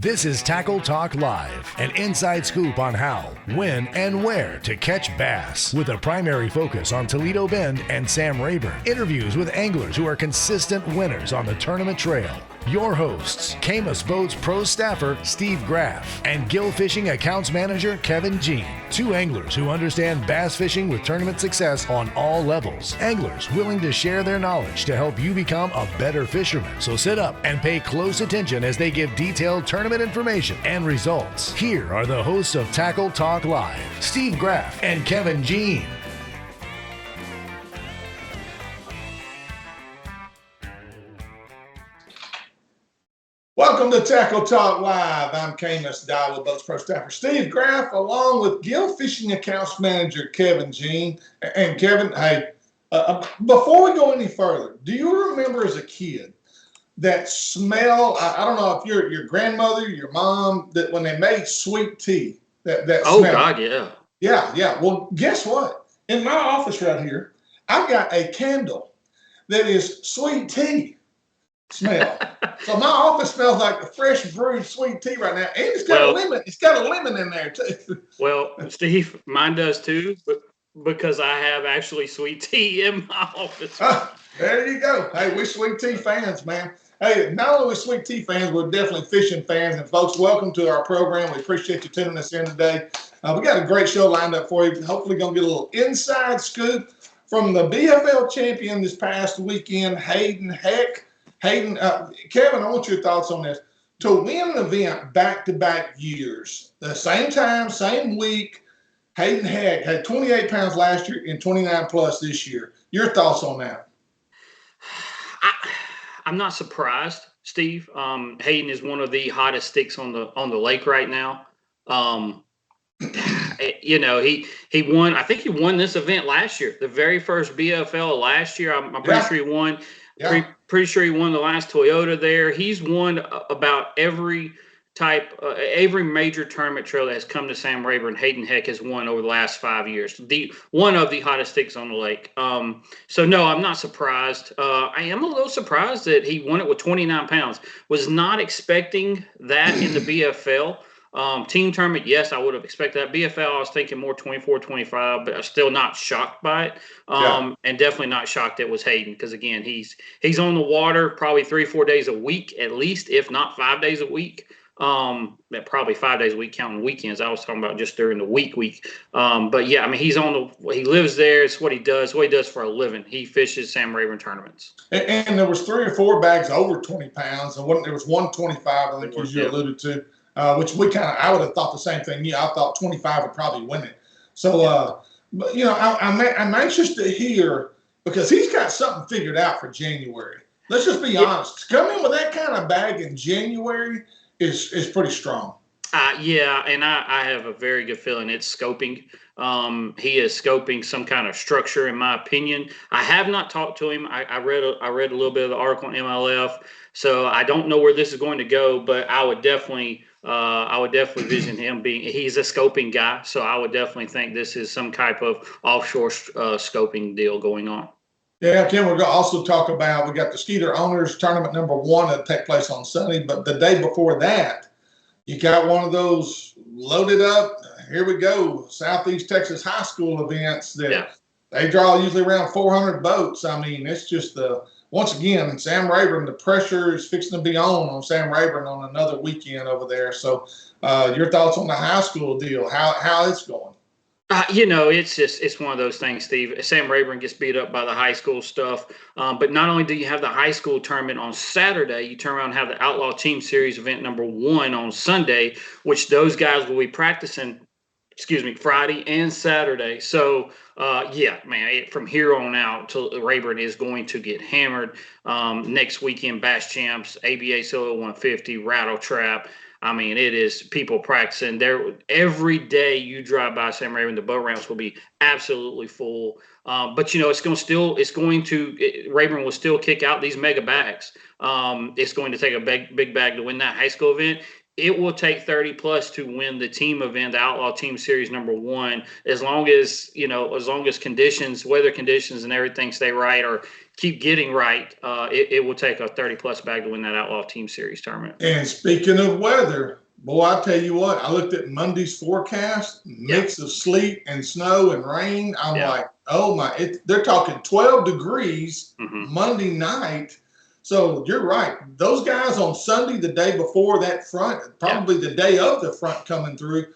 This is Tackle Talk Live, an inside scoop on how, when, and where to catch bass, with a primary focus on Toledo Bend and Sam Rayburn. Interviews with anglers who are consistent winners on the tournament trail. Your hosts, Camus Boats Pro staffer Steve Graff and Gill Fishing accounts manager Kevin Jean. Two anglers who understand bass fishing with tournament success on all levels. Anglers willing to share their knowledge to help you become a better fisherman. So sit up and pay close attention as they give detailed tournament information and results. Here are the hosts of Tackle Talk Live, Steve Graff and Kevin Jean. Welcome to Tackle Talk Live. I'm Camus Boats Pro staffer Steve Graff, along with Gill Fishing accounts manager Kevin Jean. And Kevin, hey, before we go any further, do you remember as a kid that smell? I don't know if your grandmother, your mom, that when they made sweet tea, that oh smell. God, yeah. Yeah. Well, guess what? In my office right here, I've got a candle that is sweet tea smell. So my office smells like the fresh brewed sweet tea right now, and it's got a lemon. It's got a lemon in there too. Well, Steve, mine does too, but because I have actually sweet tea in my office. There you go. Hey, we're sweet tea fans, man. Hey, not only are we sweet tea fans, we're definitely fishing fans. And folks, welcome to our program. We appreciate you tuning us in today. We got a great show lined up for you. Hopefully, gonna get a little inside scoop from the BFL champion this past weekend, Hayden Heck. Hayden, Kevin, I want your thoughts on this. To win an event back-to-back years, the same time, same week, Hayden Heck had 28 pounds last year and 29 plus this year. Your thoughts on that? I'm not surprised, Steve. Hayden is one of the hottest sticks on the lake right now. You know, he won. I think he won this event last year, the very first BFL last year. I'm pretty sure he won. Yeah. Pretty sure he won the last Toyota there. He's won about every major tournament trail that has come to Sam Rayburn. Hayden Heck has won over the last 5 years. One of the hottest sticks on the lake. So no, I'm not surprised. I am a little surprised that he won it with 29 pounds. Was not expecting that in the BFL. Team tournament, yes, I would have expected that. BFL, I was thinking more 24, 25, but I'm still not shocked by it. And definitely not shocked it was Hayden, because again, he's on the water probably 3-4 days a week at least, if not 5 days a week. Probably 5 days a week counting weekends. I was talking about just during the week. But yeah, I mean, he lives there. It's what he does. What he does for a living. He fishes Sam Rayburn tournaments. And there was 3 or 4 bags over 20 pounds, and there was 125, I think, as you alluded to. Which I would have thought the same thing. Yeah, I thought 25 would probably win it. So, but you know, I'm anxious to hear, because he's got something figured out for January. Let's just be honest. To come in with that kind of bag in January is pretty strong. Yeah, and I have a very good feeling it's scoping. He is scoping some kind of structure, in my opinion. I have not talked to him. I read a little bit of the article on MLF, so I don't know where this is going to go. But I would definitely vision him being. He's a scoping guy, so I would definitely think this is some type of offshore scoping deal going on. Yeah, Kim, we're going to also talk about, we got the Skeeter Owners Tournament number 1 that take place on Sunday, but the day before that, you got one of those loaded up, here we go, Southeast Texas high school events that they draw usually around 400 boats. I mean, it's just once again, Sam Rayburn, the pressure is fixing to be on Sam Rayburn on another weekend over there. So your thoughts on the high school deal, how it's going? You know, it's one of those things, Steve. Sam Rayburn gets beat up by the high school stuff. But not only do you have the high school tournament on Saturday, you turn around and have the Outlaw Team Series event number 1 on Sunday, which those guys will be practicing, Friday and Saturday. So, yeah, man, from here on out, Rayburn is going to get hammered. Next weekend, Bass Champs, ABA Solo 150, Rattle Trap. I mean, it is people practicing there every day. You drive by Sam Rayburn, the boat ramps will be absolutely full. But you know, Rayburn will still kick out these mega bags. It's going to take a big bag to win that high school event. it will take 30 plus to win the team event, the Outlaw Team Series #1, as long as, conditions, weather conditions and everything stay right or keep getting right. It will take a 30 plus bag to win that Outlaw Team Series tournament. And speaking of weather, boy, I tell you what, I looked at Monday's forecast, mix of sleet and snow and rain. I'm like, oh my, they're talking 12 degrees Monday night. So you're right. Those guys on Sunday, the day before that front, probably the day of the front coming through,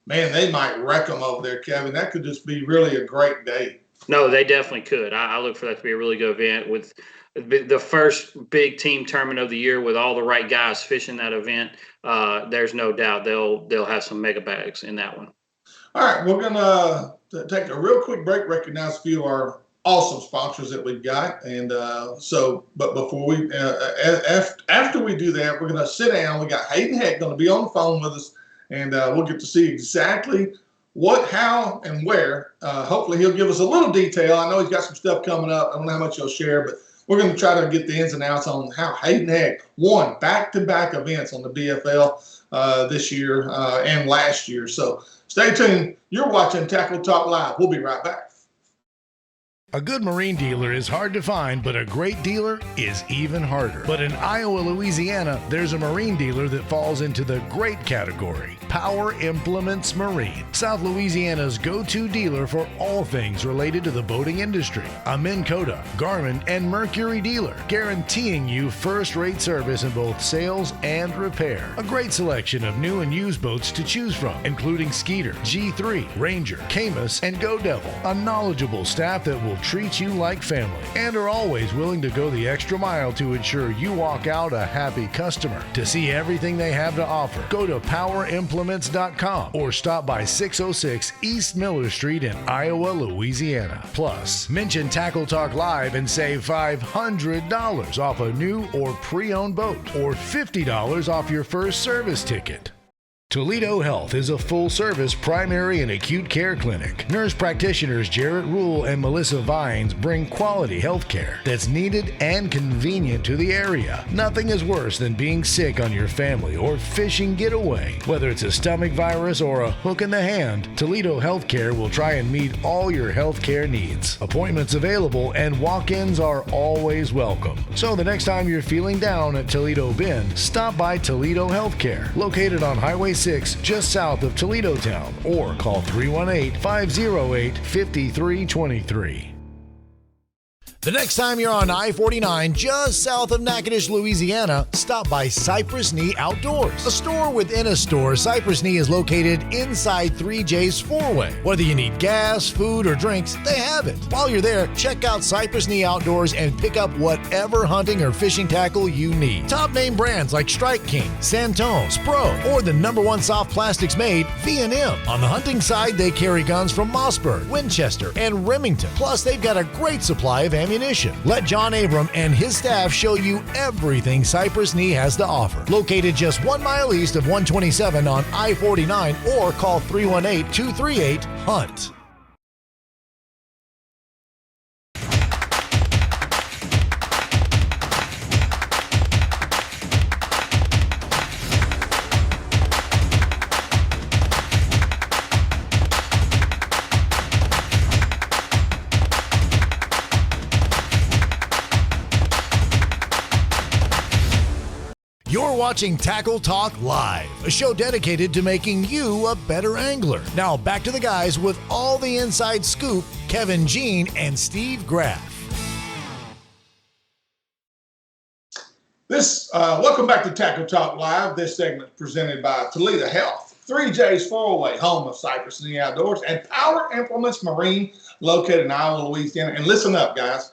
man, they might wreck them over there, Kevin. That could just be really a great day. No, they definitely could. I look for that to be a really good event with the first big team tournament of the year with all the right guys fishing that event. There's no doubt they'll have some mega bags in that one. All right, we're going to take a real quick break, recognize a few of our awesome sponsors that we've got. And but before we, after we do that, we're going to sit down. We got Hayden Heck going to be on the phone with us, and we'll get to see exactly what, how, and where. Hopefully he'll give us a little detail. I know he's got some stuff coming up. I don't know how much he'll share, but we're going to try to get the ins and outs on how Hayden Heck won back-to-back events on the BFL this year and last year. So stay tuned. You're watching Tackle Talk Live. We'll be right back. A good marine dealer is hard to find, but a great dealer is even harder. But in Iowa, Louisiana, there's a marine dealer that falls into the great category, Power Implements Marine, South Louisiana's go-to dealer for all things related to the boating industry. A Minn Kota, Garmin, and Mercury dealer, guaranteeing you first-rate service in both sales and repair. A great selection of new and used boats to choose from, including Skeeter, G3, Ranger, Camus, and Go Devil. A knowledgeable staff that will treat you like family and are always willing to go the extra mile to ensure you walk out a happy customer. To see everything they have to offer, go to powerimplements.com or stop by 606 East Miller Street in Iowa, Louisiana. Plus, mention Tackle Talk Live and save $500 off a new or pre-owned boat or $50 off your first service ticket. Toledo Health is a full-service primary and acute care clinic. Nurse practitioners Jarrett Rule and Melissa Vines bring quality health care that's needed and convenient to the area. Nothing is worse than being sick on your family or fishing getaway. Whether it's a stomach virus or a hook in the hand, Toledo Healthcare will try and meet all your health care needs. Appointments available and walk-ins are always welcome. So the next time you're feeling down at Toledo Bend, stop by Toledo Healthcare, located on Highway 6 just south of Toledo Town, or call 318-508-5323. The next time you're on I-49 just south of Natchitoches, Louisiana, stop by Cypress Knee Outdoors. A store within a store, Cypress Knee is located inside 3J's four-way. Whether you need gas, food, or drinks, they have it. While you're there, check out Cypress Knee Outdoors and pick up whatever hunting or fishing tackle you need. Top name brands like Strike King, Santone, Spro, or the #1 soft plastics made, V&M. On the hunting side, they carry guns from Mossberg, Winchester, and Remington. Plus, they've got a great supply of ammunition. Let John Abram and his staff show you everything Cypress Knee has to offer. Located just 1 mile east of 127 on I-49, or call 318-238-HUNT. You're watching Tackle Talk Live, a show dedicated to making you a better angler. Now back to the guys with all the inside scoop, Kevin Jean and Steve Graff. Welcome back to Tackle Talk Live. This segment is presented by Toledo Health, 3J's four-way, home of Cypress Knee Outdoors, and Power Implements Marine, located in Iowa, Louisiana. And listen up, guys.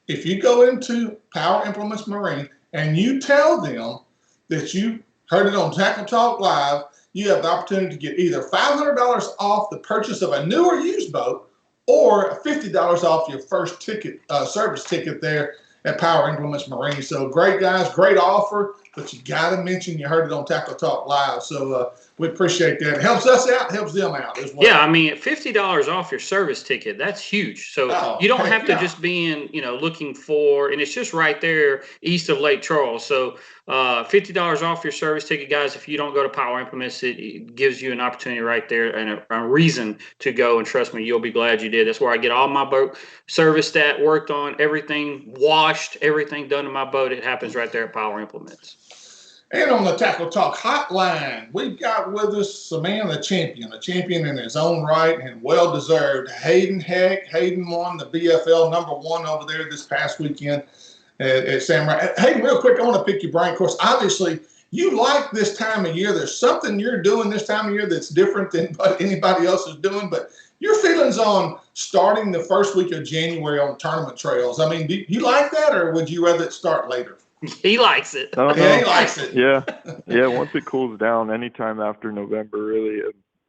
If you go into Power Implements Marine and you tell them that you heard it on Tackle Talk Live, you have the opportunity to get either $500 off the purchase of a new or used boat, or $50 off your first ticket, service ticket there at Power Implements Marine. So great guys, great offer. but you got to mention you heard it on Tackle Talk Live. So we appreciate that. It helps us out, helps them out as well. Yeah, I mean, $50 off your service ticket, that's huge. So you don't have to just be in, looking for, and it's just right there east of Lake Charles. So $50 off your service ticket, guys. If you don't go to Power Implements, it gives you an opportunity right there and a reason to go. And trust me, you'll be glad you did. That's where I get all my boat service that worked on, everything washed, everything done to my boat. It happens right there at Power Implements. And on the Tackle Talk hotline, we've got with us a man, a champion in his own right and well-deserved, Hayden Heck. Hayden won the BFL #1 over there this past weekend at Sam Rayburn. Hayden, real quick, I want to pick your brain. Of course, obviously, you like this time of year. There's something you're doing this time of year that's different than what anybody else is doing. But your feelings on starting the first week of January on tournament trails, I mean, do you like that, or would you rather it start later? He likes it. Yeah, he likes it. Yeah. Once it cools down, anytime after November, really,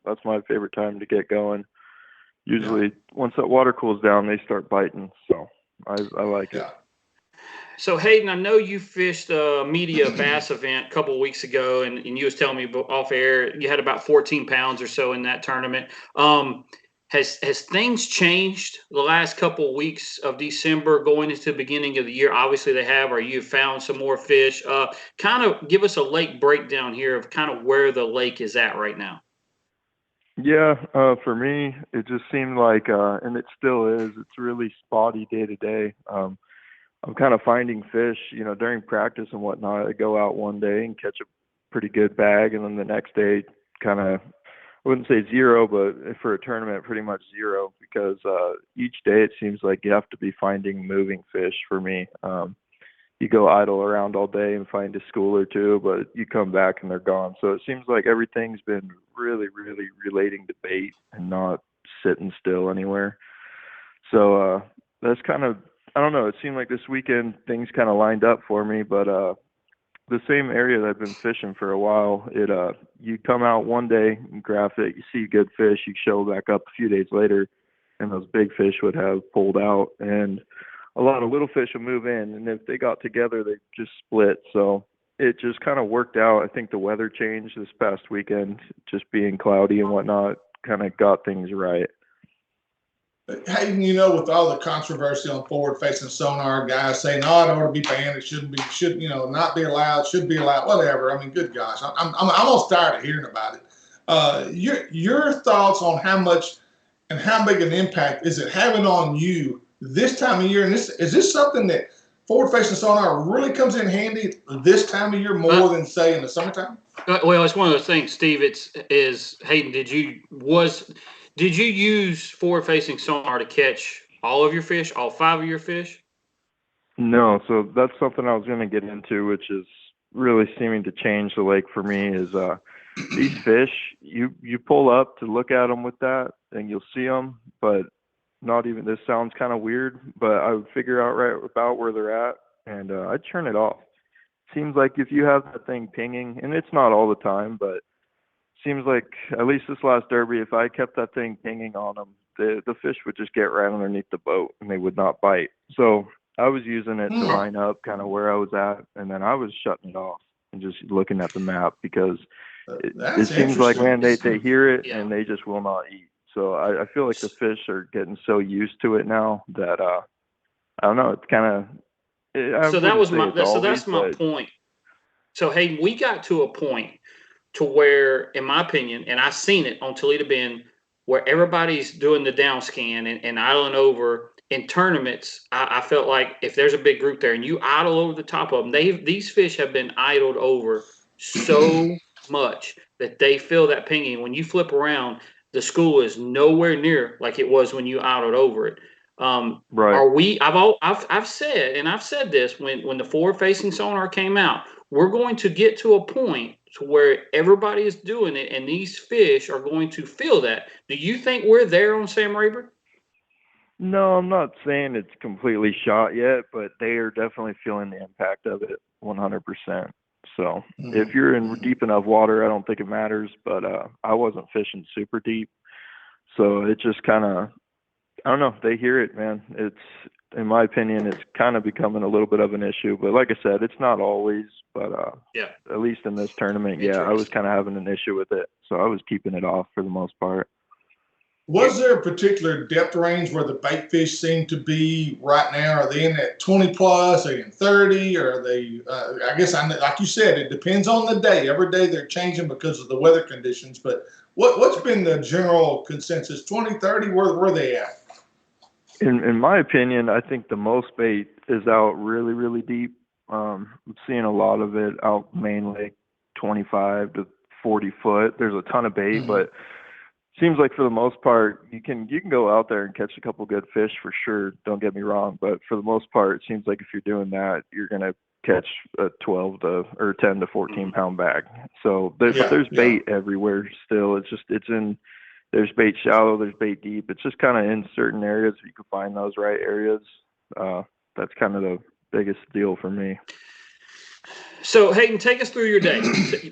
that's my favorite time to get going. Usually, once that water cools down, they start biting. So I like it. So Hayden, I know you fished a media bass event a couple of weeks ago, and you was telling me off air you had about 14 pounds or so in that tournament. Has things changed the last couple of weeks of December going into the beginning of the year? Obviously they have, or you've found some more fish. Kind of give us a lake breakdown here of kind of where the lake is at right now. Yeah, for me, it just seemed like, and it still is, it's really spotty day to day. I'm kind of finding fish, during practice and whatnot. I go out one day and catch a pretty good bag, and then the next day kind of, I wouldn't say zero, but for a tournament, pretty much zero, because each day it seems like you have to be finding moving fish for me. You go idle around all day and find a school or two, but you come back and they're gone. So it seems like everything's been really, really relating to bait and not sitting still anywhere. So that's kind of, I don't know, it seemed like this weekend things kind of lined up for me, but the same area that I've been fishing for a while, you come out one day and graph it, you see good fish, you show back up a few days later, and those big fish would have pulled out, and a lot of little fish would move in, and if they got together, they just split. So it just kind of worked out. I think the weather change this past weekend, just being cloudy and whatnot, kind of got things right. Hayden, with all the controversy on forward-facing sonar, guys saying, "Oh, it ought to be banned. It shouldn't be. Should not be allowed. Should be allowed. Whatever." I mean, good gosh, I'm almost tired of hearing about it. Your thoughts on how much and how big an impact is it having on you this time of year? And is this something that forward-facing sonar really comes in handy this time of year more than say in the summertime? Well, it's one of those things, Steve. Is Hayden? Did you use forward-facing sonar to catch all of your fish, all 5 of your fish? No, so that's something I was going to get into, which is really seeming to change the lake for me. Is these fish, you pull up to look at them with that, and you'll see them, but not even. This sounds kind of weird, but I would figure out right about where they're at, and I'd turn it off. Seems like if you have that thing pinging, and it's not all the time, but seems like at least this last derby, if I kept that thing pinging on them, the fish would just get right underneath the boat and they would not bite. So I was using it to line up kind of where I was at, and then I was shutting it off and just looking at the map, because it seems like, man, they hear it and they just will not eat. So I feel like the fish are getting so used to it now that I don't know. It's kind of. So that's my point. So Hayden, we got to a point to where, in my opinion, and I've seen it on Toledo Bend, where everybody's doing the down scan and idling over in tournaments. I felt like if there's a big group there and you idle over the top of them, these fish have been idled over so much that they feel that pinging. When you flip around, the school is nowhere near like it was when you idled over it. Right. I've said this when the forward-facing sonar came out, we're going to get to a point to where everybody is doing it, and these fish are going to feel that. Do you think we're there on Sam Rayburn? No, I'm not saying it's completely shot yet, but they are definitely feeling the impact of it 100%. So if you're in deep enough water, I don't think it matters, but I wasn't fishing super deep. So it just kind of, I don't know. They hear it, man. It's, in my opinion, it's kind of becoming a little bit of an issue. But like I said, it's not always. But at least in this tournament, I was kind of having an issue with it. So I was keeping it off for the most part. Was there a particular depth range where the bait fish seem to be right now? Are they in that 20 plus? Are they in 30? Or are they, I guess, like you said, it depends on the day. Every day they're changing because of the weather conditions. But what's been the general consensus? 20, 30? Where are they at? In my opinion, I think the most bait is out really, really deep. I'm seeing a lot of it out mainly 25 to 40 foot. There's a ton of bait, but seems like for the most part, you can go out there and catch a couple good fish for sure. Don't get me wrong, but for the most part, it seems like if you're doing that, you're gonna catch a 10 to 14 pound bag. So there's bait everywhere still. There's bait shallow, there's bait deep. It's just kind of in certain areas if you can find those right areas. That's kind of the biggest deal for me. So, Hayden, take us through your day.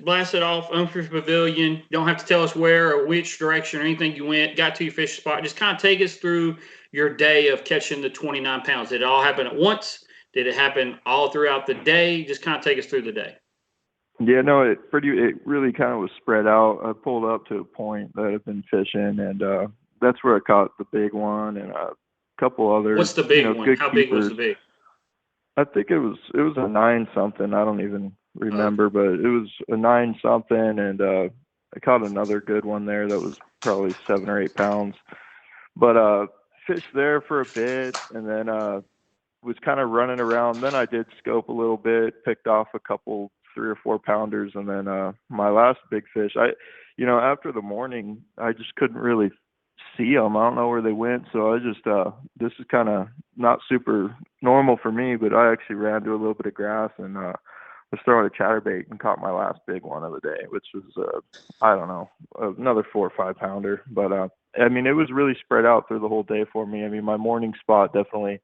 Blast it off, Umphrey Pavilion. Don't have to tell us where or which direction or anything you went, got to your fish spot. Just kind of take us through your day of catching the 29 pounds. Did it all happen at once? Did it happen all throughout the day? Just kind of take us through the day. Yeah, no, it really kind of was spread out. I pulled up to a point that I've been fishing, and that's where I caught the big one and a couple others. What's the big one? How big was the big? I think it was a 9 something. I don't even remember, but it was a 9 something, and I caught another good one there that was probably 7 or 8 pounds. But fished there for a bit, and then was kind of running around. Then I did scope a little bit, picked off a couple 3 or 4 pounders, and then my last big fish. After the morning, I just couldn't really see them. I don't know where they went, so I just this is kind of not super normal for me, but I actually ran to a little bit of grass and was throwing a chatterbait and caught my last big one of the day, which was I don't know, another 4 or 5 pounder. But I mean, it was really spread out through the whole day for me. I mean, my morning spot definitely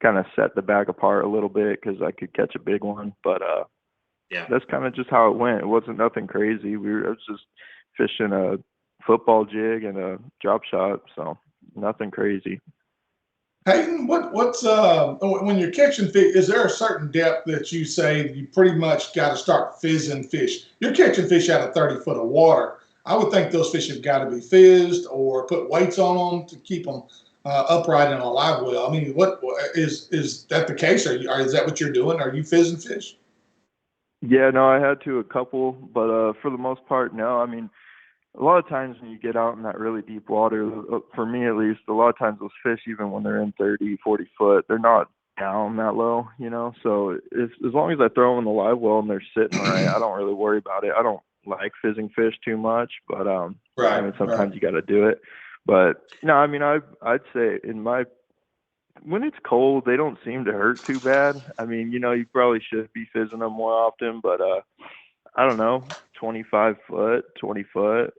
kind of set the bag apart a little bit because I could catch a big one, but that's kind of just how it went. It wasn't nothing crazy. I was just fishing a football jig and a drop shot, so nothing crazy. Hayden, what's when you're catching fish, is there a certain depth that you say you pretty much got to start fizzing fish? You're catching fish out of 30 foot of water. I would think those fish have got to be fizzed or put weights on them to keep them upright in a live well. I mean, what is that the case? Or is that what you're doing? Are you fizzing fish? Yeah, no, I had to a couple, but for the most part, no. I mean, a lot of times when you get out in that really deep water, for me at least, a lot of times those fish, even when they're in 30, 40 foot, they're not down that low, So as long as I throw them in the live well and they're sitting right, I don't really worry about it. I don't like fizzing fish too much, but I mean, sometimes you got to do it. But no, I mean, I'd say when it's cold, they don't seem to hurt too bad. I mean, you probably should be fizzing them more often, but I don't know, 25 foot, 20 foot,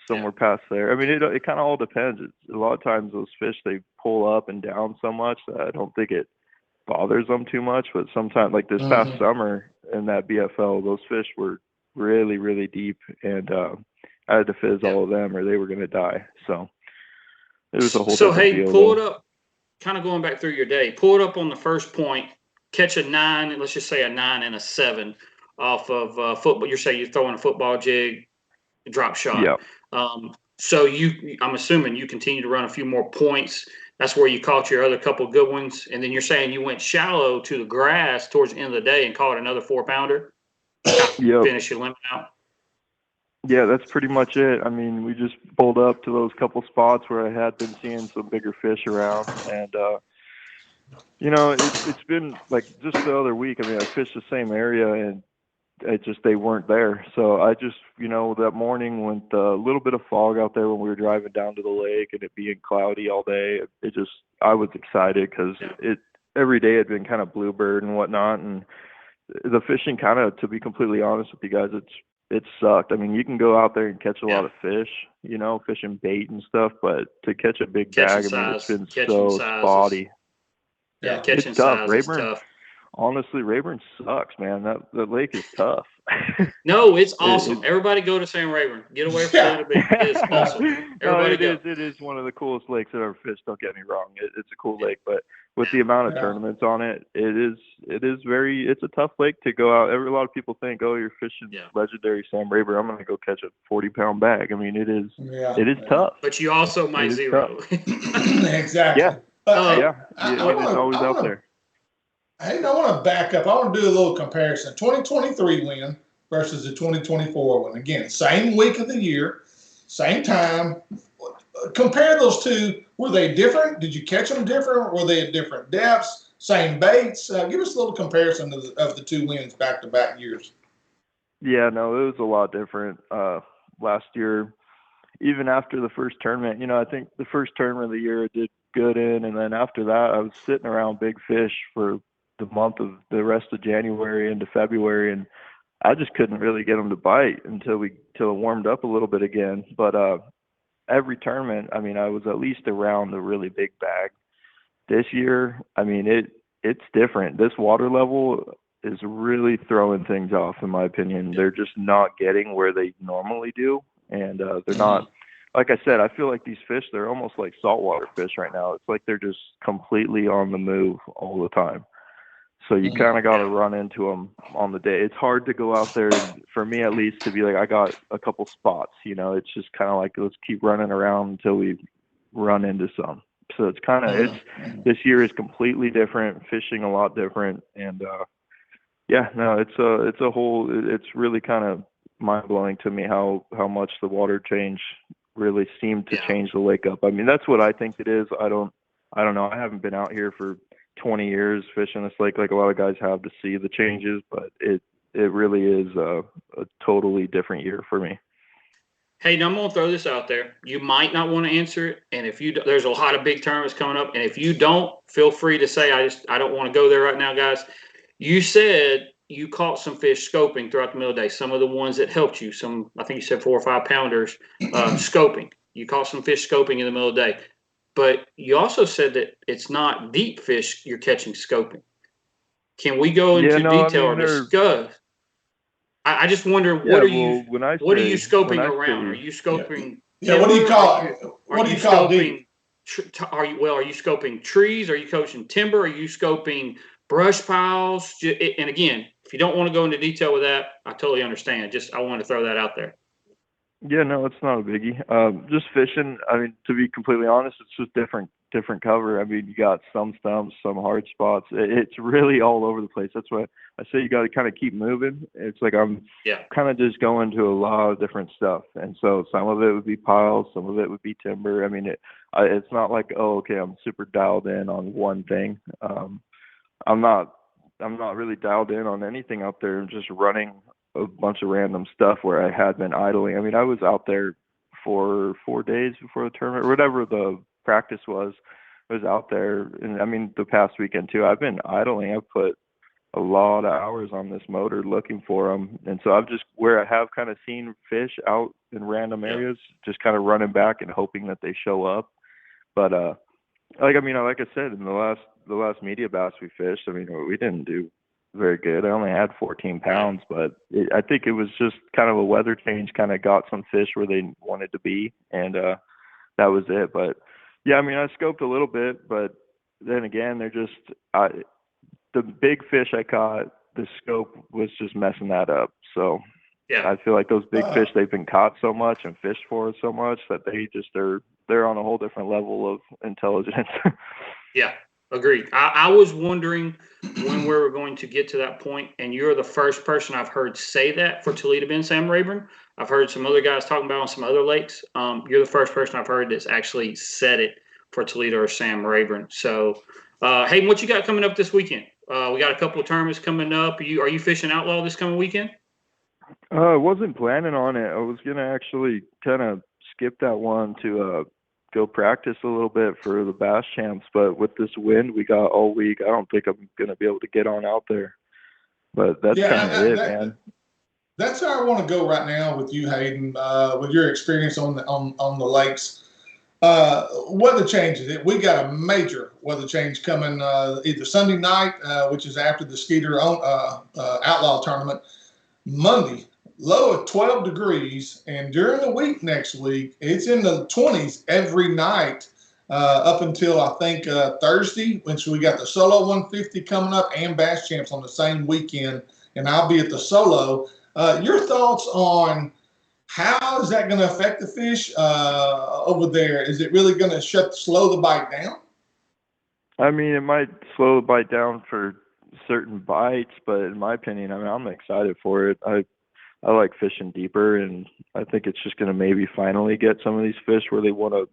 somewhere past there. I mean, it kind of all depends. A lot of times those fish, they pull up and down so much that I don't think it bothers them too much. But sometimes, like this past summer in that BFL, those fish were really, really deep, and I had to fizz all of them or they were going to die. So it was a whole different deal. So, hey, pull it up. Kind of going back through your day, pull it up on the first point, catch a 9, let's just say a 9 and a 7 off of football. You're saying you're throwing a football jig, drop shot. Yeah. So I'm assuming you continue to run a few more points. That's where you caught your other couple good ones. And then you're saying you went shallow to the grass towards the end of the day and caught another 4 pounder. Finish your limit out. Yeah, that's pretty much it. I mean, we just pulled up to those couple spots where I had been seeing some bigger fish around. And, it's been like just the other week. I mean, I fished the same area and they weren't there. So I just, that morning with a little bit of fog out there when we were driving down to the lake and it being cloudy all day, I was excited because every day had been kind of bluebird and whatnot. And the fishing kind of, to be completely honest with you guys, it sucked. I mean, you can go out there and catch a lot of fish, fishing bait and stuff, but to catch a big bag, I mean, it's been so spotty. Yeah, catching size is tough. Honestly, Rayburn sucks, man. That lake is tough. No, it's awesome. Everybody go to Sam Rayburn. Get away from Toledo Beach. It's awesome. Everybody go. It is one of the coolest lakes I've ever fished. Don't get me wrong. It's a cool lake, but with the amount of tournaments on it, it's a tough lake to go out. A lot of people think, oh, you're fishing legendary Sam Rayburn, I'm going to go catch a 40-pound bag. I mean, it is tough. But you also might zero. Exactly. Yeah. It's always out there. Hey, I want to back up. I want to do a little comparison. 2023 win versus the 2024 one. Again, same week of the year, same time. Compare those two. Were they different? Did you catch them different? Were they at different depths? Same baits? Give us a little comparison of the two wins back-to-back years. Yeah, no, it was a lot different. Last year, even after the first tournament, I think the first tournament of the year I did good in, and then after that, I was sitting around big fish for the rest of January into February, and I just couldn't really get them to bite until it warmed up a little bit again. But every tournament, I mean, I was at least around a really big bag. This year, I mean, it's different. This water level is really throwing things off, in my opinion. They're just not getting where they normally do, and they're not. Like I said, I feel like these fish, they're almost like saltwater fish right now. It's like they're just completely on the move all the time. So you kind of got to run into them on the day. It's hard to go out there, for me at least, to be like, I got a couple spots. It's just kind of like, let's keep running around until we run into some. So it's kind of, this year is completely different, fishing a lot different. And it's really kind of mind blowing to me how much the water change really seemed to change the lake up. I mean, that's what I think it is. I don't know. I haven't been out here for 20 years fishing this lake like a lot of guys have to see the changes, but it really is a totally different year for me. Hey, now I'm going to throw this out there. You might not want to answer it, and if you there's a lot of big tournaments coming up, and if you don't, feel free to say I don't want to go there right now, guys. You said you caught some fish scoping throughout the middle of the day. Some of the ones that helped you, I think you said 4 or 5 pounders scoping. You caught some fish scoping in the middle of the day. But you also said that it's not deep fish you're catching scoping. Can we go into detail or discuss? I just wonder, what are you scoping around? Are you scoping? What do you call it? What do you call deep? Are you scoping trees? Are you coaching timber? Are you scoping brush piles? And again, if you don't want to go into detail with that, I totally understand. I wanted to throw that out there. Yeah, no, it's not a biggie. Just fishing. I mean, to be completely honest, it's just different cover. I mean, you got some stumps, some hard spots. It's really all over the place. That's why I say you got to kind of keep moving. It's like I'm kind of just going to a lot of different stuff. And so some of it would be piles, some of it would be timber. I mean, it's not like, oh, okay, I'm super dialed in on one thing. I'm not really dialed in on anything out there. I'm just running a bunch of random stuff where I had been idling. I mean, I was out there for 4 days before the tournament, or whatever the practice was. I was out there, and I mean, the past weekend too, I've been idling. I've put a lot of hours on this motor looking for them, and so where I have kind of seen fish out in random areas, just kind of running back and hoping that they show up. But like I said, in the last media bass we fished, I mean, we didn't do very good. I only had 14 pounds, but I think it was just kind of a weather change, kind of got some fish where they wanted to be, and that was it. But yeah, I mean, I scoped a little bit, but then again, the big fish I caught, the scope was just messing that up. So I feel like those big fish, they've been caught so much and fished for so much that they're on a whole different level of intelligence. Yeah. Agreed. I was wondering when we were going to get to that point, and you're the first person I've heard say that for Toledo Bend, Sam Rayburn. I've heard some other guys talking about on some other lakes. You're the first person I've heard that's actually said it for Toledo or Sam Rayburn. So, Hayden, what you got coming up this weekend? We got a couple of tournaments coming up. Are you fishing Outlaw this coming weekend? I wasn't planning on it. I was going to actually kind of skip that one to go practice a little bit for the bass champs, but with this wind we got all week, I don't think I'm going to be able to get on out there. But that's kind of it, man. That's how I want to go right now with you, Hayden, with your experience on the lakes. Weather changes. We got a major weather change coming either Sunday night, which is after the Skeeter Outlaw tournament. Monday, low of 12 degrees, and during the week next week, it's in the 20s every night up until I think Thursday, which we got the Solo 150 coming up and Bass Champs on the same weekend, and I'll be at the Solo. Your thoughts on how is that going to affect the fish over there? Is it really going to slow the bite down? I mean, it might slow the bite down for certain bites, but in my opinion, I mean, I'm excited for it. I like fishing deeper, and I think it's just going to maybe finally get some of these fish where they want to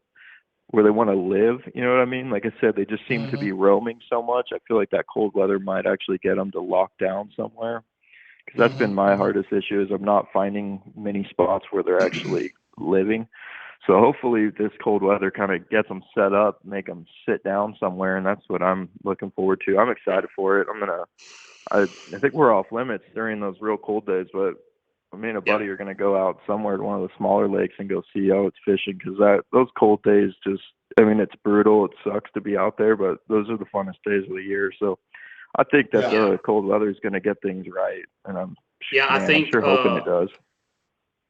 live. You know what I mean? Like I said, they just seem to be roaming so much. I feel like that cold weather might actually get them to lock down somewhere. Because that's been my hardest issue, is I'm not finding many spots where they're actually living. So hopefully this cold weather kind of gets them set up, make them sit down somewhere, and that's what I'm looking forward to. I'm excited for it. I think we're off limits during those real cold days, but me and a buddy are going to go out somewhere to one of the smaller lakes and go see how it's fishing, because those cold days just, I mean, it's brutal. It sucks to be out there, but those are the funnest days of the year. So I think that the cold weather is going to get things right, and I'm sure hoping it does.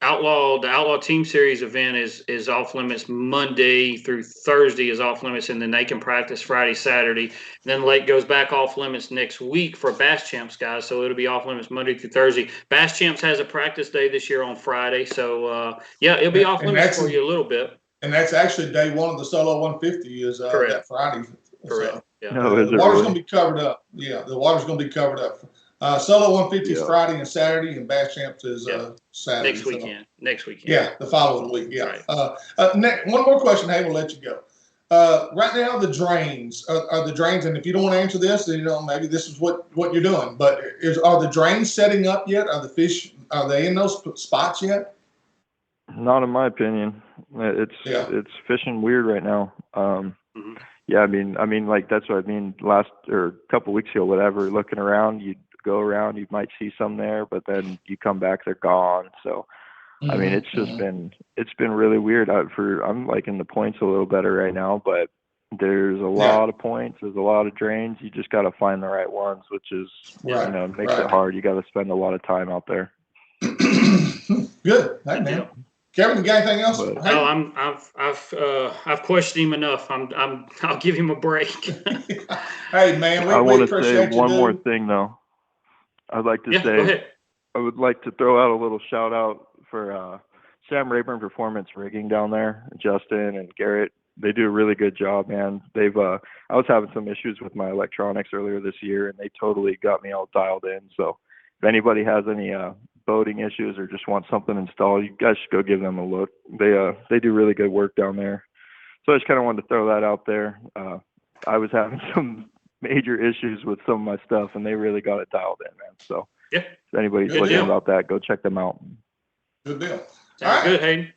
The Outlaw Team Series event is off limits Monday through Thursday is off limits, and then they can practice Friday, Saturday. And then lake goes back off limits next week for Bass Champs guys, so it'll be off limits Monday through Thursday. Bass Champs has a practice day this year on Friday, so it'll be off limits for you a little bit. And that's actually day one of the Solo 150 is that Friday. Correct. So, yeah. No, the water's going to be covered up. Yeah, the water's going to be covered up. Solo 150 is Friday and Saturday, and Bass Champs is Saturday. Next weekend. Yeah, the following week. Yeah. Right. One more question, hey, we'll let you go. Right now, the drains are the drains, and if you don't want to answer this, then maybe this is what you're doing. But are the drains setting up yet? Are the fish in those spots yet? Not in my opinion. It's fishing weird right now. Yeah, I mean, like that's what I mean. Last or a couple weeks ago, whatever. Looking around, you'd go around, you might see some there, but then you come back, they're gone. So, I mean, it's just been really weird. I'm liking the points a little better right now, but there's a lot of points. There's a lot of drains. You just got to find the right ones, which is makes it hard. You got to spend a lot of time out there. Good, hey, man. Kevin, you got anything else? No, I've questioned him enough. I'll give him a break. Hey, man, I want to say one more thing though. I'd like to say, go ahead. I would like to throw out a little shout out for Sam Rayburn Performance Rigging down there. Justin and Garrett, they do a really good job, man. I was having some issues with my electronics earlier this year, and they totally got me all dialed in. So if anybody has any boating issues or just want something installed, you guys should go give them a look. They do really good work down there. So I just kind of wanted to throw that out there. I was having some major issues with some of my stuff, and they really got it dialed in, man. So if anybody's looking about that, go check them out. Good deal. Sounds good, Hayden.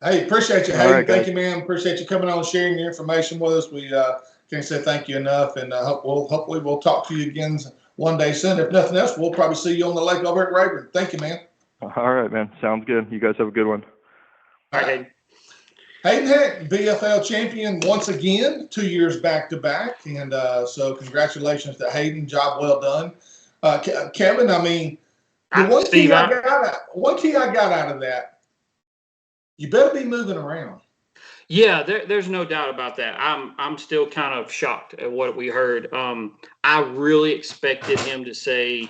Hey, appreciate you, Hayden. Right, thank you, man. Appreciate you coming on and sharing your information with us. We can't say thank you enough, and hopefully we'll talk to you again one day soon. If nothing else, we'll probably see you on the lake over at Rayburn. Thank you, man. All right, man. Sounds good. You guys have a good one. All right, Hayden. Hayden Heck, BFL champion once again, 2 years back to back, and so congratulations to Hayden. Job well done, Kevin. I mean, one key I got out of that, you better be moving around. Yeah, there's no doubt about that. I'm still kind of shocked at what we heard. I really expected him to say,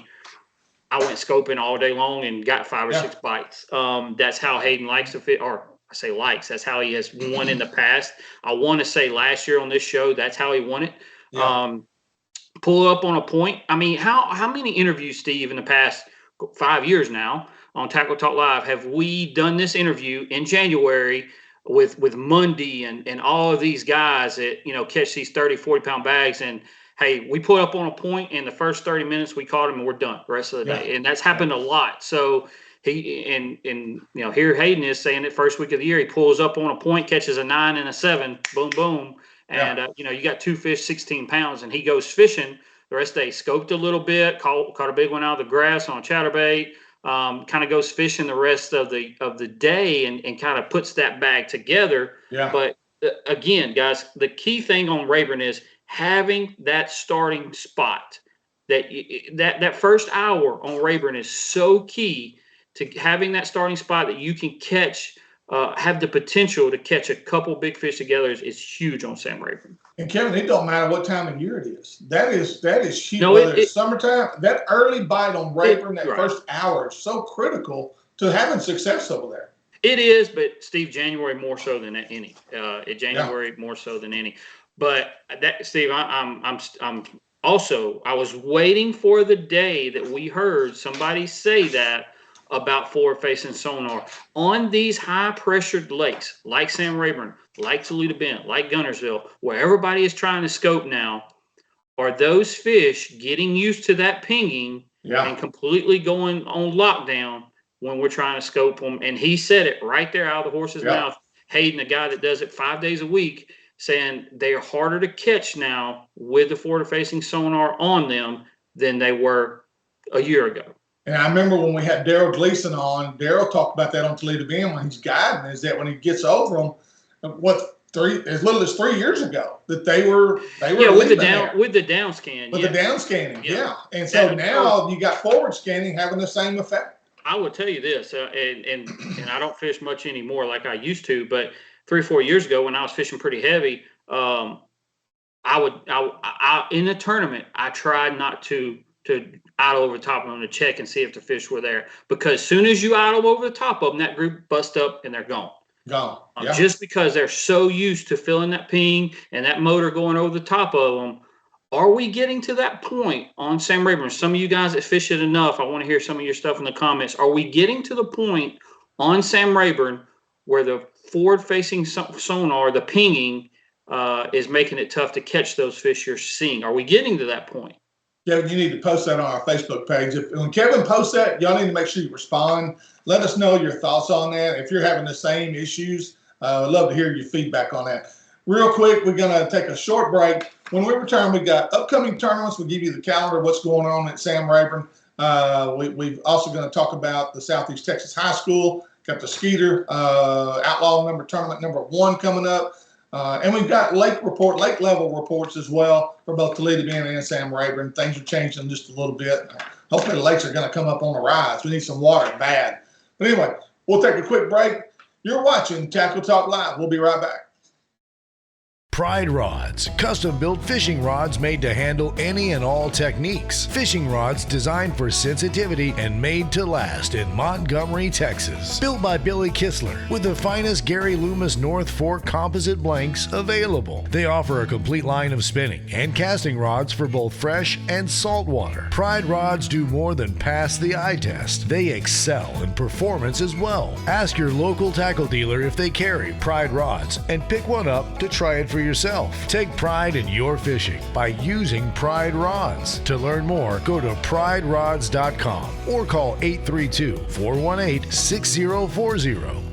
I went scoping all day long and got 5 or 6 bites. That's how Hayden likes to fit, or I say likes. That's how he has won in the past. I want to say last year on this show, that's how he won it. Yeah. Pull up on a point. I mean, how many interviews, Steve, in the past 5 years now on Tackle Talk Live have we done this interview in January with Mundy and all of these guys that, catch these 30, 40-pound bags, and hey, we put up on a point in the first 30 minutes, we caught him and we're done the rest of the day. And that's happened a lot. So here Hayden is saying that first week of the year, he pulls up on a point, catches a 9 and a 7, boom, boom. And, you got 2 fish, 16 pounds, and he goes fishing the rest of the day. Scoped a little bit, caught a big one out of the grass on a chatterbait, kind of goes fishing the rest of the day and kind of puts that bag together. Yeah. But again, guys, the key thing on Rayburn is having that starting spot. that first hour on Rayburn is so key to having that starting spot that you can catch, have the potential to catch a couple big fish together is huge on Sam Rayburn. And Kevin, it don't matter what time of year it is. That is huge. No, whether it's summertime, that early bite on Rayburn, that right. first hour is so critical to having success over there. It is, but Steve, January more so than any. January more so than any. But that, Steve, I'm also, I was waiting for the day that we heard somebody say that about forward-facing sonar on these high-pressured lakes, like Sam Rayburn, like Toledo Bend, like Guntersville, where everybody is trying to scope now. Are those fish getting used to that pinging and completely going on lockdown when we're trying to scope them? And he said it right there out of the horse's mouth. Hayden, the guy that does it 5 days a week, saying they are harder to catch now with the forward-facing sonar on them than they were a year ago. And I remember when we had Daryl Gleason on, Daryl talked about that on Toledo Bend when he's guiding, is that when he gets over them, as little as 3 years ago, that they were with the down scan. With the down scanning, And so now you got forward scanning having the same effect. I will tell you this, and I don't fish much anymore like I used to, but 3 or 4 years ago when I was fishing pretty heavy, I in the tournament I tried not to idle over the top of them to check and see if the fish were there, because as soon as you idle over the top of them, that group bust up and they're gone. Just because they're so used to feeling that ping and that motor going over the top of them. Are we getting to that point on Sam Rayburn? Some of you guys that fish it enough, I want to hear some of your stuff in the comments. Are we getting to the point on Sam Rayburn where the forward-facing sonar, the pinging, is making it tough to catch those fish you're seeing? Are we getting to that point? Yeah, you need to post that on our Facebook page. When Kevin posts that, y'all need to make sure you respond. Let us know your thoughts on that. If you're having the same issues, I'd love to hear your feedback on that. Real quick, we're going to take a short break. When we return, we got upcoming tournaments. We'll give you the calendar, what's going on at Sam Rayburn. We've also going to talk about the Southeast Texas High School. Got the Skeeter Outlaw Tournament number 1 coming up. And we've got lake level reports as well for both Toledo Bend and Sam Rayburn. Things are changing just a little bit. Hopefully the lakes are going to come up on the rise. We need some water bad. But anyway, we'll take a quick break. You're watching Tackle Talk Live. We'll be right back. Pride Rods, custom-built fishing rods made to handle any and all techniques. Fishing rods designed for sensitivity and made to last in Montgomery, Texas. Built by Billy Kistler with the finest Gary Loomis North Fork composite blanks available. They offer a complete line of spinning and casting rods for both fresh and salt water. Pride Rods do more than pass the eye test. They excel in performance as well. Ask your local tackle dealer if they carry Pride Rods and pick one up to try it for yourself. Take pride in your fishing by using Pride Rods. To learn more, go to priderods.com or call 832-418-6040.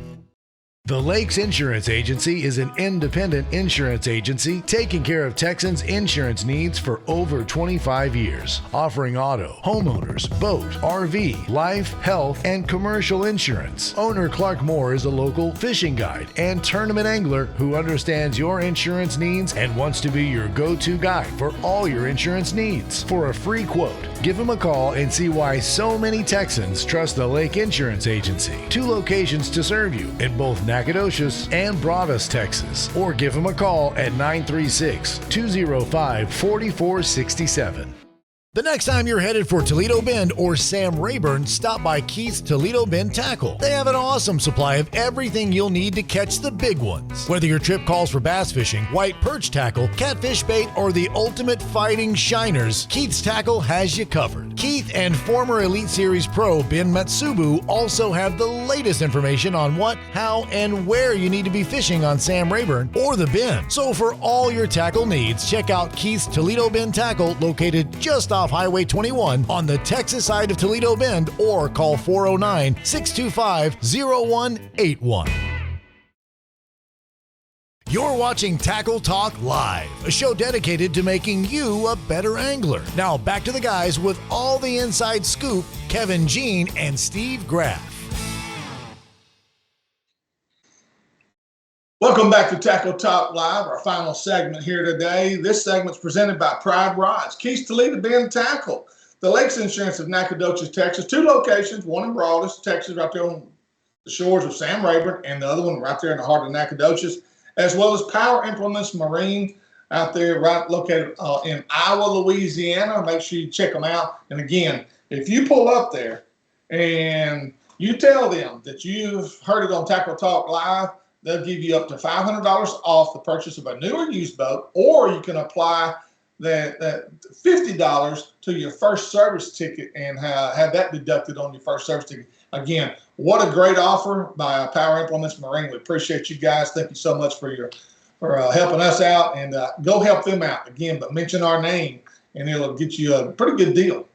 The Lakes Insurance Agency is an independent insurance agency taking care of Texans' insurance needs for over 25 years, offering auto, homeowners, boat, RV, life, health, and commercial insurance. Owner Clark Moore is a local fishing guide and tournament angler who understands your insurance needs and wants to be your go-to guide for all your insurance needs. For a free quote, give him a call and see why so many Texans trust the Lake Insurance Agency. 2 locations to serve you in both Nacogdoches and Broadus, Texas, or give him a call at 936-205-4467. The next time you're headed for Toledo Bend or Sam Rayburn, stop by Keith's Toledo Bend Tackle. They have an awesome supply of everything you'll need to catch the big ones. Whether your trip calls for bass fishing, white perch tackle, catfish bait, or the ultimate fighting shiners, Keith's Tackle has you covered. Keith and former Elite Series pro Ben Matsubu also have the latest information on what, how, and where you need to be fishing on Sam Rayburn or the Bend. So for all your tackle needs, check out Keith's Toledo Bend Tackle, located just off Highway 21 on the Texas side of Toledo Bend, or call 409-625-0181. You're watching Tackle Talk Live, a show dedicated to making you a better angler. Now back to the guys with all the inside scoop, Kevin Jean and Steve Graff. Welcome back to Tackle Talk Live, our final segment here today. This segment is presented by Pride Rods, Keys Toledo Bend Tackle, the Lakes Insurance of Nacogdoches, Texas. 2 locations, one in Broadus, Texas, right there on the shores of Sam Rayburn, and the other one right there in the heart of Nacogdoches, as well as Power Implements Marine out there, right located in Iowa, Louisiana. Make sure you check them out. And again, if you pull up there and you tell them that you've heard it on Tackle Talk Live, they'll give you up to $500 off the purchase of a new or used boat, or you can apply that $50 to your first service ticket and have that deducted on your first service ticket. Again, what a great offer by Power Implements Marine. We appreciate you guys. Thank you so much for helping us out, and go help them out again. But mention our name, and it'll get you a pretty good deal.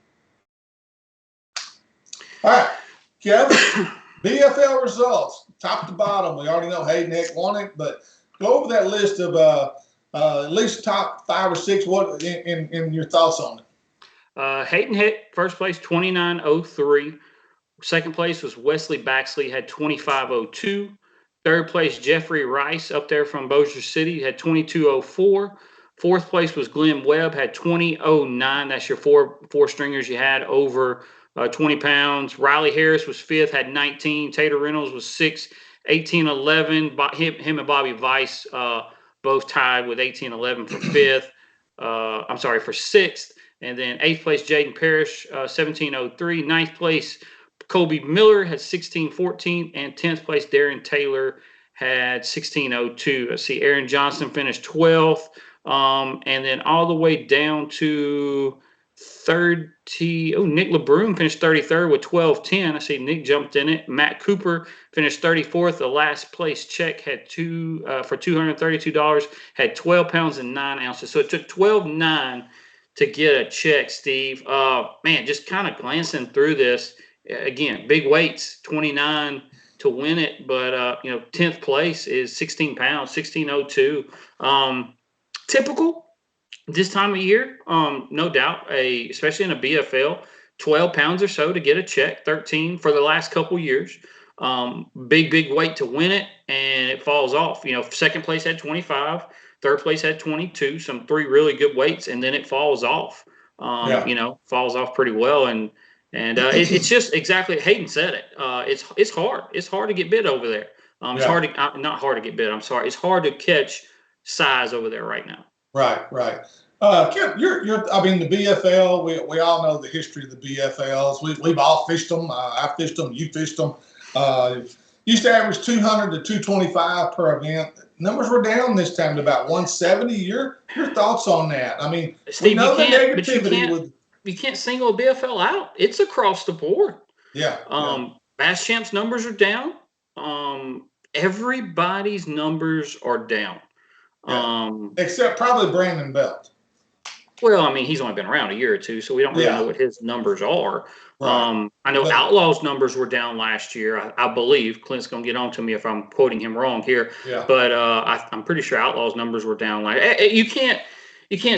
All right, Kevin. BFL results, top to bottom. We already know Hayden Heck won it, but go over that list of at least top 5 or 6. What in your thoughts on it? Hayden Heck, first place, 29.03. Second place was Wesley Baxley, had 25.02. Third place, Jeffrey Rice, up there from Bossier City, had 22.04. Fourth place was Glenn Webb, had 20.09. That's your four stringers you had over 20 pounds. Riley Harris was 5th, had 19. Tater Reynolds was 6th, 18.11. Him and Bobby Weiss both tied with 18.11 for 5th. For 6th. And then 8th place, Jaden Parrish, 17.03. 9th place, Colby Miller had 16.14. And 10th place, Darren Taylor had 16.02. Let's see, Aaron Johnson finished 12th. And then all the way down to 30. Nick LeBrun finished 33rd with 12.10. I see Nick jumped in it. Matt Cooper finished 34th. The last place check had for $232, had 12 pounds and 9 ounces. So it took 12.9 to get a check, Steve. Man, just kind of glancing through this. Again, big weights, 29 to win it, but 10th place is 16 pounds, 16.02. Typical this time of year, no doubt, especially in a BFL, 12 pounds or so to get a check, 13 for the last couple years. Big weight to win it, and it falls off. Second place had 25, third place had 22, some 3 really good weights, and then it falls off. Falls off pretty well, and it's just exactly, Hayden said it. It's hard. It's hard to get bid over there. It's hard to not hard to get bid. I'm sorry. It's hard to catch size over there right now. Right. Kim, the BFL, we all know the history of the BFLs. We've all fished them. I fished them. You fished them. Used to average 200 to 225 per event. Numbers were down this time to about 170. Your thoughts on that? I mean, Steve, we know the negativity you can't single a BFL out. It's across the board. Yeah. Bass Champs numbers are down. Everybody's numbers are down. Except probably Brandon Belt. Well, he's only been around a year or two, so we don't really know what his numbers are. Right. I know Outlaw's numbers were down last year. I believe Clint's going to get on to me if I'm quoting him wrong here. Yeah. But I'm pretty sure Outlaw's numbers were down. You can't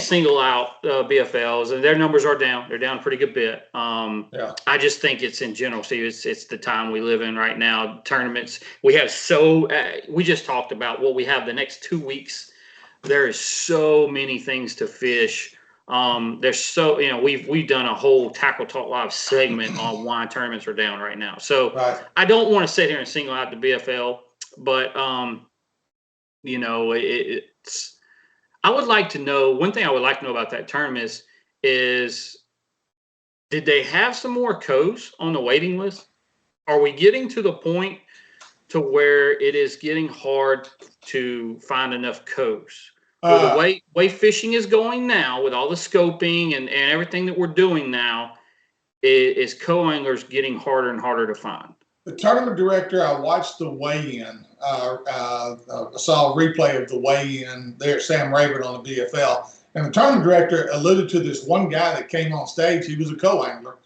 single out BFLs, and their numbers are down. They're down a pretty good bit. I just think it's in general, Steve. It's the time we live in right now. Tournaments. We have we just talked about what we have the next 2 weeks. There is so many things to fish. There's we've done a whole Tackle Talk Live segment on why tournaments are down right now. So I don't want to sit here and single out the BFL, but it's. I would like to know, one thing I would like to know about that tournament is did they have some more co's on the waiting list? Are we getting to the point to where it is getting hard to find enough co's? The way fishing is going now with all the scoping and everything that we're doing now is co-anglers getting harder and harder to find. The tournament director, I watched the weigh-in. I saw a replay of the weigh-in there at Sam Rayburn on the BFL. And the tournament director alluded to this one guy that came on stage. He was a co-angler.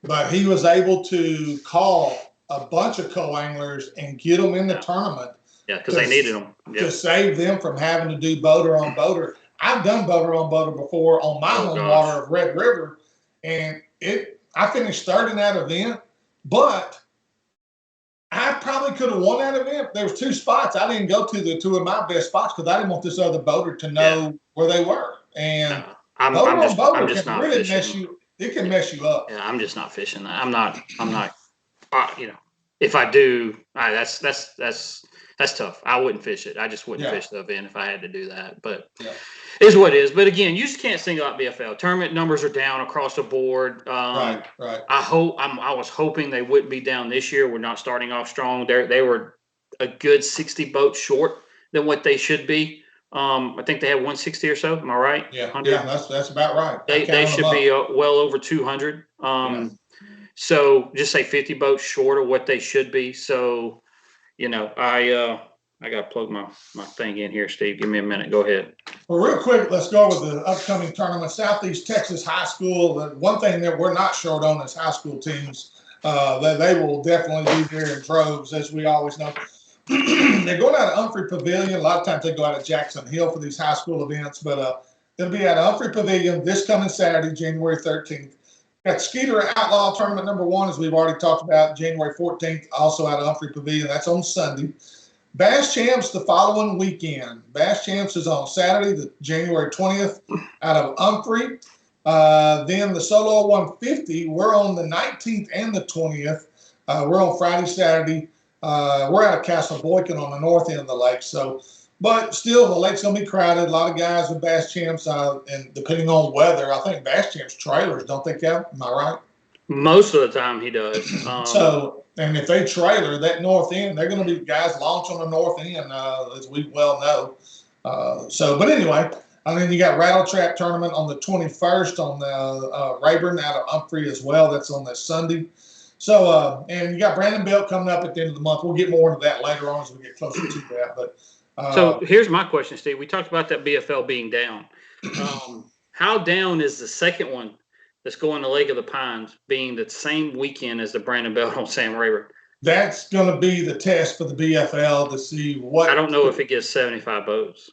But he was able to call a bunch of co-anglers and get them in the tournament. Yeah, because they needed them. To save them from having to do boater on boater. I've done boater on boater before on my home water of Red River. And I finished third in that event. But I probably could have won that event. There was 2 spots. I didn't go to the 2 of my best spots because I didn't want this other boater to know where they were. And I'm boater just can not really fishing. mess you. It can mess you up. Yeah, I'm just not fishing that. I'm not. If I do, that's tough. I wouldn't fish it. I just wouldn't fish the event if I had to do that. But is what it is. But again, you just can't single out BFL. Tournament numbers are down across the board. Right. I was hoping they wouldn't be down this year. We're not starting off strong. They were a good 60 boats short than what they should be. I think they have 160 or so. Am I right? Yeah. 100? Yeah, that's about right. They should be well over 200. So just say 50 boats short of what they should be. So, I got to plug my thing in here, Steve. Give me a minute. Go ahead. Well, real quick, let's go over the upcoming tournament. Southeast Texas High School. The one thing that we're not short on is high school teams. They will definitely be there in droves, as we always know. They're going out of Humphrey Pavilion. A lot of times they go out of Jackson Hill for these high school events, but it'll be at Humphrey Pavilion this coming Saturday, January 13th. Got Skeeter Outlaw Tournament number 1, as we've already talked about, January 14th, also out of Humphrey Pavilion. That's on Sunday. Bass Champs the following weekend. Bass Champs is on Saturday, the January 20th, out of Humphrey. Then the Solo 150, we're on the 19th and the 20th. We're on Friday, Saturday. We're out of Castle Boykin on the north end of the lake. But still, the lake's going to be crowded. A lot of guys with Bass Champs, and depending on weather, I think Bass Champs trailers, don't they, Kevin? Am I right? Most of the time he does. And if they trailer that north end, they're going to be guys launch on the north end, as we well know. But anyway, and then you got Rattle Trap Tournament on the 21st on the Rayburn out of Humphrey as well. That's on that Sunday. So, and you got Brandon Belt coming up at the end of the month. We'll get more into that later on as we get closer to that. But so here's my question, Steve. We talked about that BFL being down. How down is the second one that's going to Lake of the Pines being the same weekend as the Brandon Belt on Sam Rayburn? That's going to be the test for the BFL to see what. I don't know if it gets 75 boats.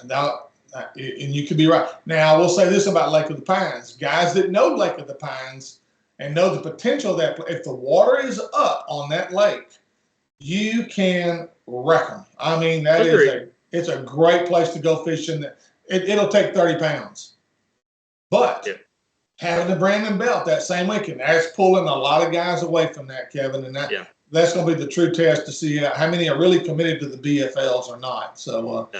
Now, and you could be right. Now, I will say this about Lake of the Pines. Guys that know Lake of the Pines and know the potential that if the water is up on that lake, you can wreck them. I mean, it's a great place to go fishing. It'll take 30 pounds. But having the Brandon Belt that same weekend, that's pulling a lot of guys away from that, Kevin. And that's going to be the true test to see how many are really committed to the BFLs or not. So,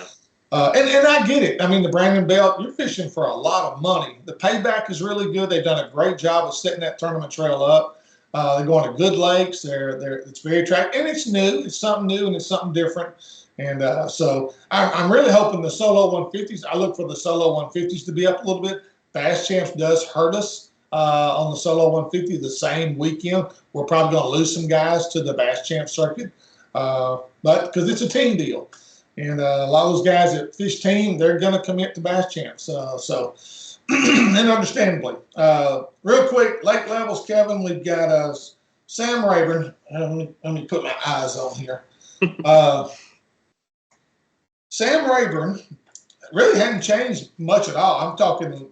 and I get it. I mean, the Brandon Belt, you're fishing for a lot of money. The payback is really good. They've done a great job of setting that tournament trail up. They're going to good lakes. It's very attractive, and it's new. It's something new, and it's something different. And so I'm really hoping the Solo 150s. I look for the Solo 150s to be up a little bit. Bass Champs does hurt us on the Solo 150 the same weekend. We're probably going to lose some guys to the Bass Champs circuit, but because it's a team deal. And a lot of those guys that fish team, they're going to commit to Bass Champs. And understandably. Real quick, lake levels, Kevin, we've got Sam Rayburn. Let me put my eyes on here. Sam Rayburn really hadn't changed much at all. I'm talking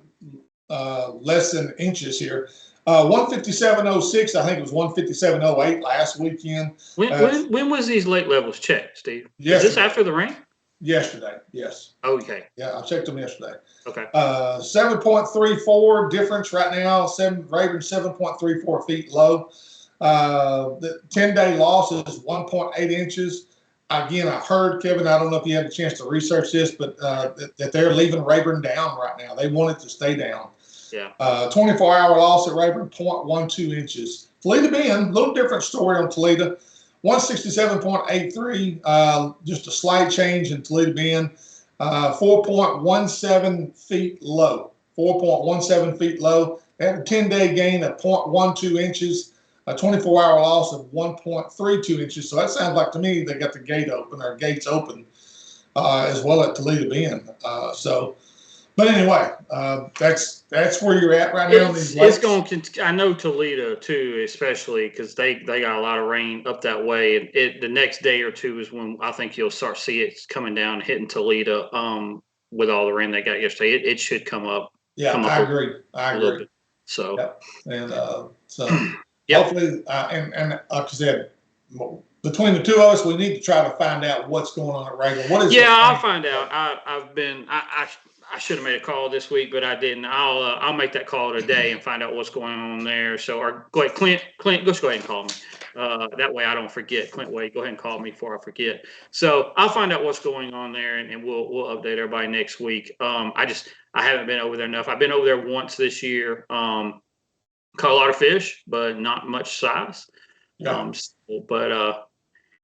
less than inches here. 157.06, I think it was 157.08 last weekend. When was these lake levels checked, Steve? Is this after the rain? Yesterday, yes. Okay. Yeah, I checked them yesterday. Okay. 7.34 difference right now. Rayburn 7.34 feet low. The 10-day loss is 1.8 inches. Again, I've heard, Kevin, I don't know if you had a chance to research this, but that they're leaving Rayburn down right now. They want it to stay down. Yeah. 24-hour loss at Rayburn, 0.12 inches. Toledo Bend, a little different story on Toledo. 167.83, just a slight change in Toledo Bend. 4.17 feet low. 4.17 feet low. They had a 10-day gain of 0.12 inches. A 24-hour loss of 1.32 inches. So that sounds like to me they got the gates open as well at Toledo Bend. But anyway, that's where you're at right now. It's going to. I know Toledo too, especially because they got a lot of rain up that way. And the next day or two is when I think you'll start see it coming down, hitting Toledo. With all the rain they got yesterday, it should come up. Yeah, I agree. Bit. So and so. Yep. Hopefully, and like I said, between the two of us, we need to try to find out what's going on at Wrangler. What is? Yeah, I'll find out. I should have made a call this week, but I didn't. I'll make that call today and find out what's going on there. So, or go ahead, Clint, just go ahead and call me. That way I don't forget. Clint Wade, go ahead and call me before I forget. So I'll find out what's going on there, and we'll update everybody next week. I haven't been over there enough. I've been over there once this year. Caught a lot of fish, but not much size. Yeah.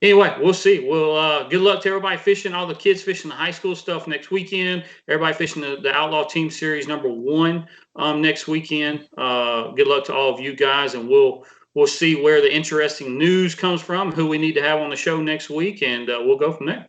Anyway, we'll see. We'll good luck to everybody fishing, all the kids fishing the high school stuff next weekend. Everybody fishing the Outlaw Team Series #1 next weekend. Good luck to all of you guys, and we'll see where the interesting news comes from, who we need to have on the show next week, and we'll go from there.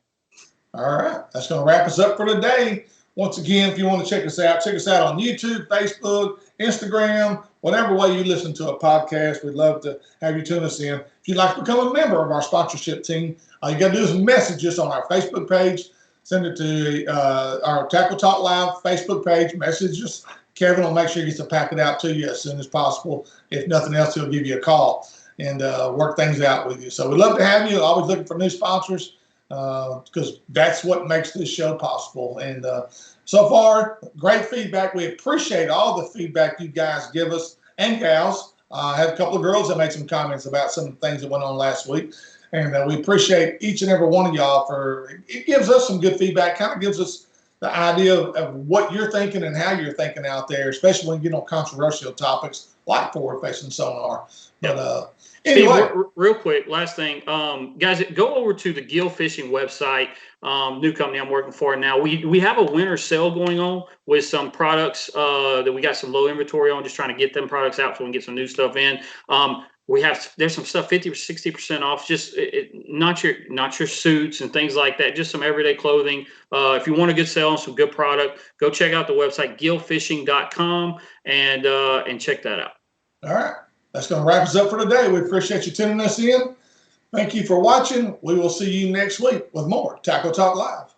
All right, that's going to wrap us up for today. Once again, if you want to check us out on YouTube, Facebook, Instagram, whatever way you listen to a podcast. We'd love to have you tune us in. If you'd like to become a member of our sponsorship team, all you got to do is message us on our Facebook page. Send it to our Tackle Talk Live Facebook page. Message us. Kevin will make sure he gets a packet out to you as soon as possible. If nothing else, he'll give you a call and work things out with you. So we'd love to have you. Always looking for new sponsors because that's what makes this show possible. And so far, great feedback. We appreciate all the feedback you guys give us and gals. I had a couple of girls that made some comments about some things that went on last week. And we appreciate each and every one of y'all for it. Gives us some good feedback, kind of gives us the idea of what you're thinking and how you're thinking out there, especially when you get on controversial topics like forward facing sonar. But anyway, Steve, real quick, last thing, guys, go over to the Gill Fishing website. New company I'm working for now. We have a winter sale going on with some products that we got some low inventory on. Just trying to get them products out so we can get some new stuff in. There's some stuff 50 or 60% off. Just not your suits and things like that. Just some everyday clothing. If you want a good sale and some good product, go check out the website gillfishing.com and check that out. All right, that's going to wrap us up for today. We appreciate you tuning us in. Thank you for watching. We will see you next week with more Tackle Talk Live.